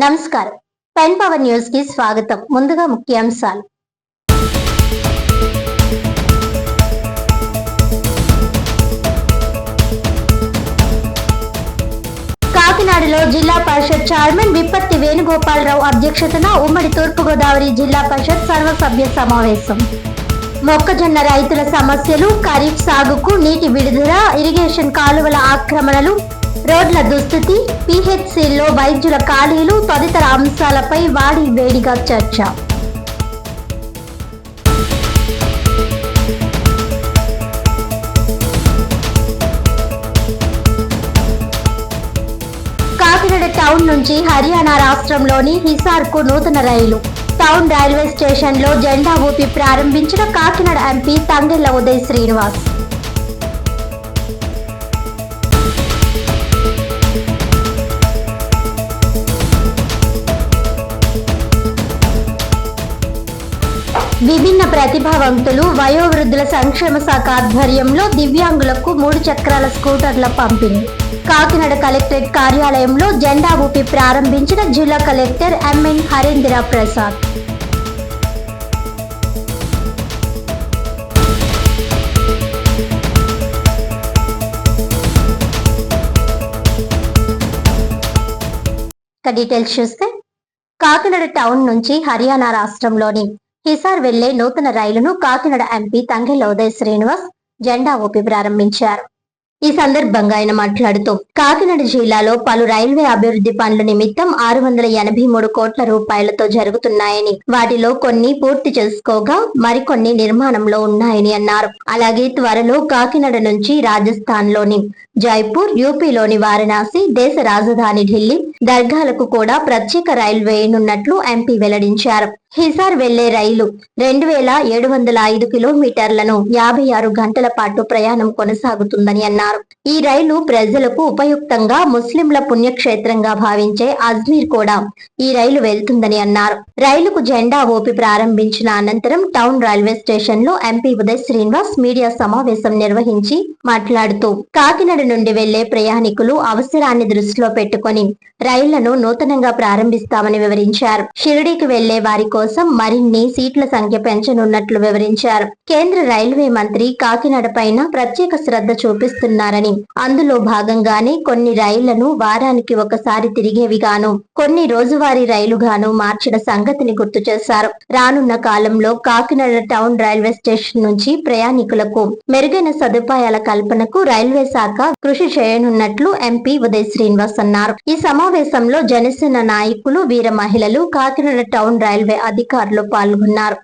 నమస్కారం. Pen power news కి స్వాగతం. ముందుగా ముఖ్యాంశాలు. కాకినాడలో జిల్లా పరిషత్ చైర్మన్ విప్పత్తి వేణుగోపాలరావు అధ్యక్షతన ఉమ్మడి తూర్పుగోదావరి జిల్లా పరిషత్ సర్వసభ్య సమావేశం. మొక్కజొన్న రైతుల సమస్యలు, ఖరీఫ్ సాగుకు నీటి విడుదల, ఇరిగేషన్ కాలువల ఆక్రమణలు, రోడ్ల దుస్థితి, పిహెచ్సిలో వైద్యుల ఖాళీలు తదితర అంశాలపై వాడి వేడిగా చర్చ. కాకినాడ టౌన్ నుంచి హర్యానా రాష్ట్రంలోని హిసార్ కు నూతన రైలు. టౌన్ రైల్వే స్టేషన్ లో జెండా ఊపి ప్రారంభించిన కాకినాడ ఎంపీ తంగెళ్ల ఉదయ్ శ్రీనివాస్. విభిన్న ప్రతిభావంతులు, వయోవృద్ధుల సంక్షేమ శాఖ ఆధ్వర్యంలో దివ్యాంగులకు 3 చక్రాల స్కూటర్ల పంపిణీ. కాకినాడ కలెక్టరేట్ కార్యాలయంలో జెండా ఊపి ప్రారంభించిన జిల్లా collector M N Harendra Prasad. Details చూస్తే, కాకినాడ టౌన్ నుంచి హర్యానా రాష్ట్రంలోని హిసార్ వెళ్లే నూతన రైలును కాకినాడ ఎంపీ తంగెళ్ల ఉదయ్ శ్రీనివాస్ జెండా ఊపి ప్రారంభించారు. ఈ సందర్భంగా ఆయన మాట్లాడుతూ, కాకినాడ జిల్లాలో పలు రైల్వే అభివృద్ధి పనుల నిమిత్తం 683 కోట్ల రూపాయలతో జరుగుతున్నాయని, వాటిలో కొన్ని పూర్తి చేసుకోగా మరికొన్ని నిర్మాణంలో ఉన్నాయని అన్నారు. అలాగే త్వరలో కాకినాడ నుంచి రాజస్థాన్ లోని జైపూర్, యూపీలోని వారణాసి, దేశ రాజధాని ఢిల్లీ దర్గాలకు కూడా ప్రత్యేక రైలు వేయనున్నట్లు ఎంపీ వెల్లడించారు. హిసార్ వెళ్లే రైలు 2705 కిలోమీటర్లను 56 గంటల పాటు ప్రయాణం కొనసాగుతుందని అన్నారు. ఈ రైలు ప్రజలకు ఉపయుక్తంగా ముస్లింల పుణ్యక్షేత్రంగా భావించే అజ్మీర్ కూడా ఈ రైలు వెళ్తుందని అన్నారు. రైలుకు జెండా ఊపి ప్రారంభించిన అనంతరం టౌన్ రైల్వే స్టేషన్ లో ఎంపీ ఉదయ్ శ్రీనివాస్ మీడియా సమావేశం నిర్వహించి మాట్లాడుతూ, కాకినాడ నుండి వెళ్లే ప్రయాణికులు అవసరాన్ని దృష్టిలో పెట్టుకుని రైళ్లను నూతనంగా ప్రారంభిస్తామని వివరించారు. షిరిడీకి వెళ్లే వారి కోసం మరిన్ని సీట్ల సంఖ్య పెంచనున్నట్లు వివరించారు. కేంద్ర రైల్వే మంత్రి కాకినాడ పైన ప్రత్యేక శ్రద్ధ చూపిస్తున్నారని, అందులో భాగంగానే కొన్ని రైళ్లను వారానికి ఒకసారి తిరిగేవిగాను, కొన్ని రోజువారీ రైలుగాను మార్చిన సంగతిని గుర్తు చేశారు. రానున్న కాలంలో కాకినాడ టౌన్ రైల్వే స్టేషన్ నుంచి ప్రయాణికులకు మెరుగైన సదుపాయాల కల్పనకు రైల్వే శాఖ కృషి చేయనున్నట్లు ఎంపీ ఉదయ్ శ్రీనివాస్ అన్నారు. ఈ సమావేశంలో జనసేన నాయకులు, వీర మహిళలు, కాకినాడ టౌన్ రైల్వే అధికారులు పాల్గొన్నారు.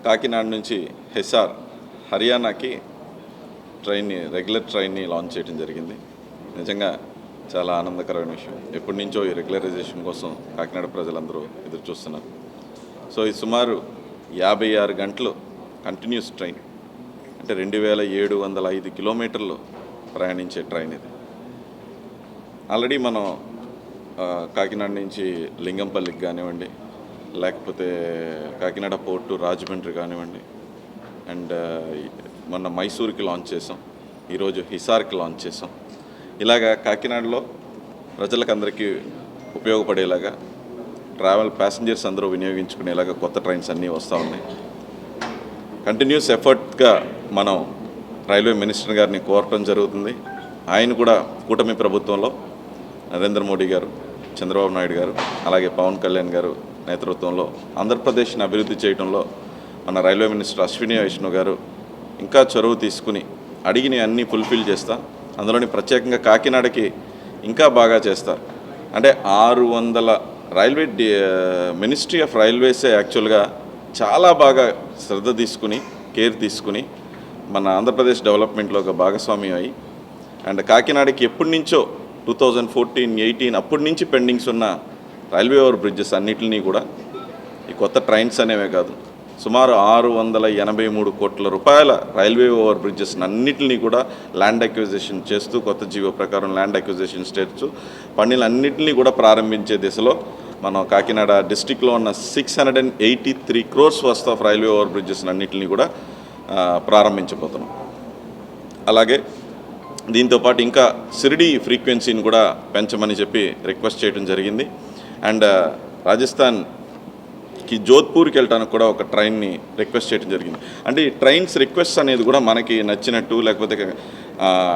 కాకినాడ నుంచి హిసార్ హర్యానాకి రెగ్యులర్ ట్రైన్ని లాంచ్ చేయడం జరిగింది. నిజంగా చాలా ఆనందకరమైన విషయం. ఎప్పటి నుంచో ఈ రెగ్యులరైజేషన్ కోసం కాకినాడ ప్రజలందరూ ఎదురు చూస్తున్నారు. సో ఇది సుమారు 56 గంటలు కంటిన్యూస్ ట్రైన్, అంటే 2705 కిలోమీటర్లు ప్రయాణించే ట్రైన్ ఇది. ఆల్రెడీ మనం కాకినాడ నుంచి లింగంపల్లికి కానివ్వండి, లేకపోతే కాకినాడ పోర్టు రాజమండ్రి కానివ్వండి, అండ్ మొన్న మైసూర్కి లాంచ్ చేసాం, ఈరోజు హిసార్కి లాంచ్ చేసాం. ఇలాగా కాకినాడలో ప్రజలకందరికీ ఉపయోగపడేలాగా, ట్రావెల్ ప్యాసింజర్స్ అందరూ వినియోగించుకునేలాగా కొత్త ట్రైన్స్ అన్నీ వస్తూ ఉన్నాయి. కంటిన్యూస్ ఎఫర్ట్గా మనం రైల్వే మినిస్టర్ గారిని కోరటం జరుగుతుంది. ఆయన కూడా కూటమి ప్రభుత్వంలో నరేంద్ర మోడీ గారు, చంద్రబాబు నాయుడు గారు, అలాగే పవన్ కళ్యాణ్ గారు నేతృత్వంలో ఆంధ్రప్రదేశ్ని అభివృద్ధి చేయడంలో మన రైల్వే మినిస్టర్ అశ్విని వైష్ణవ్ గారు ఇంకా చొరవ తీసుకుని అడిగిన అన్నీ ఫుల్ఫిల్ చేస్తా, అందులోని ప్రత్యేకంగా కాకినాడకి ఇంకా బాగా చేస్తారు. అంటే 600 రైల్వే మినిస్ట్రీ ఆఫ్ రైల్వేసే యాక్చువల్గా చాలా బాగా శ్రద్ధ తీసుకుని, కేర్ తీసుకుని మన ఆంధ్రప్రదేశ్ డెవలప్మెంట్లో ఒక భాగస్వామ్యం అయ్యి, అండ్ కాకినాడకి ఎప్పటి నుంచో 2014-18 అప్పటి నుంచి పెండింగ్స్ ఉన్న రైల్వే ఓవర్ బ్రిడ్జెస్ అన్నిటినీ కూడా ఈ కొత్త ట్రైన్స్ అనేవే కాదు, సుమారు 683 కోట్ల రూపాయల రైల్వే ఓవర్ బ్రిడ్జెస్ అన్నిటినీ కూడా ల్యాండ్ అక్విజిషన్ చేస్తూ, కొత్త జీవో ప్రకారం ల్యాండ్ అక్విజిషన్ చేస్తూ పనులన్నింటినీ కూడా ప్రారంభించే దిశలో మనం కాకినాడ డిస్టిక్లో ఉన్న 683 crores worth of railway over bridges అన్నింటినీ కూడా ప్రారంభించబోతున్నాం. అలాగే దీంతోపాటు ఇంకా షిరిడీ ఫ్రీక్వెన్సీని కూడా పెంచమని చెప్పి రిక్వెస్ట్ చేయడం జరిగింది. అండ్ రాజస్థాన్కి జోధ్పూర్కి వెళ్ళడానికి కూడా ఒక ట్రైన్ని రిక్వెస్ట్ చేయడం జరిగింది. అంటే ఈ ట్రైన్స్ రిక్వెస్ట్ అనేది కూడా మనకి నచ్చినట్టు, లేకపోతే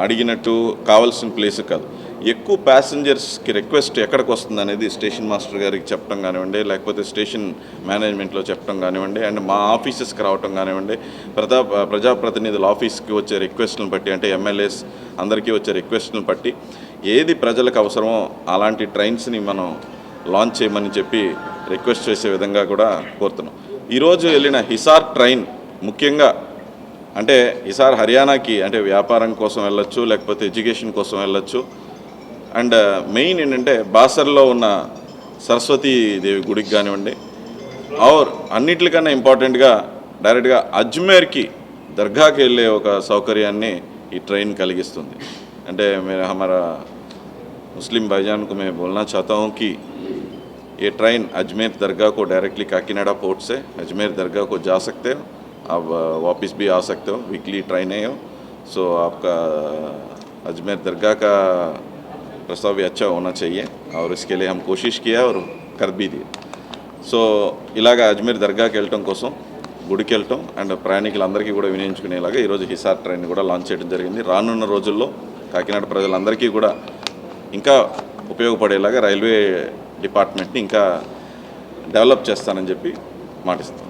అడిగినట్టు కావాల్సిన ప్లేస్ కాదు. ఎక్కువ ప్యాసింజర్స్కి రిక్వెస్ట్ ఎక్కడికి వస్తుంది అనేది స్టేషన్ మాస్టర్ గారికి చెప్పడం కానివ్వండి, లేకపోతే స్టేషన్ మేనేజ్మెంట్లో చెప్పడం కానివ్వండి, అండ్ మా ఆఫీసెస్కి రావడం కానివ్వండి, ప్రజాప్రతినిధుల ఆఫీస్కి వచ్చే రిక్వెస్ట్లను బట్టి, అంటే ఎమ్మెల్యేస్ అందరికీ వచ్చే రిక్వెస్ట్లను బట్టి ఏది ప్రజలకు అవసరమో అలాంటి ట్రైన్స్ని మనం లాంచ్ చేయమని చెప్పి రిక్వెస్ట్ చేసే విధంగా కూడా కోరుతున్నాం. ఈరోజు వెళ్ళిన హిసార్ ట్రైన్ ముఖ్యంగా అంటే హిసార్ హర్యానాకి, అంటే వ్యాపారం కోసం వెళ్ళొచ్చు, లేకపోతే ఎడ్యుకేషన్ కోసం వెళ్ళొచ్చు. అండ్ మెయిన్ ఏంటంటే బాసర్లో ఉన్న సరస్వతీదేవి గుడికి కానివ్వండి, ఆర్ అన్నిటికన్నా ఇంపార్టెంట్గా డైరెక్ట్గా అజ్మేర్కి దర్గాకి వెళ్ళే ఒక సౌకర్యాన్ని ఈ ట్రైన్ కలిగిస్తుంది. అంటే हमारा मुस्लिम भाईजान को मैं बोलना चाहता हूँ कि ये ट्रेन अजमेर दरगाह को डायरेक्टली काकीनाडा पोर्ट से अजमेर दरगाह को जा सकते हो, आप वापस भी आ सकते हो, वीकली ट्रेन है। सो आपका अजमेर दरगाह का प्रस्ताव भी अच्छा होना चाहिए और इसके लिए हम कोशिश किया और कर भी दिए. సో ఇలాగ అజ్మీర్ దర్గాకి వెళ్ళటం కోసం, గుడికి వెళ్ళటం అండ్ ప్రయాణికులందరికీ కూడా వినియోగించుకునేలాగా ఈరోజు హిసార్ ట్రైన్ కూడా లాంచ్ చేయడం జరిగింది. రానున్న రోజుల్లో కాకినాడ ప్రజలందరికీ కూడా ఇంకా ఉపయోగపడేలాగా రైల్వే డిపార్ట్మెంట్ని ఇంకా డెవలప్ చేస్తానని చెప్పి మాటిస్తాను.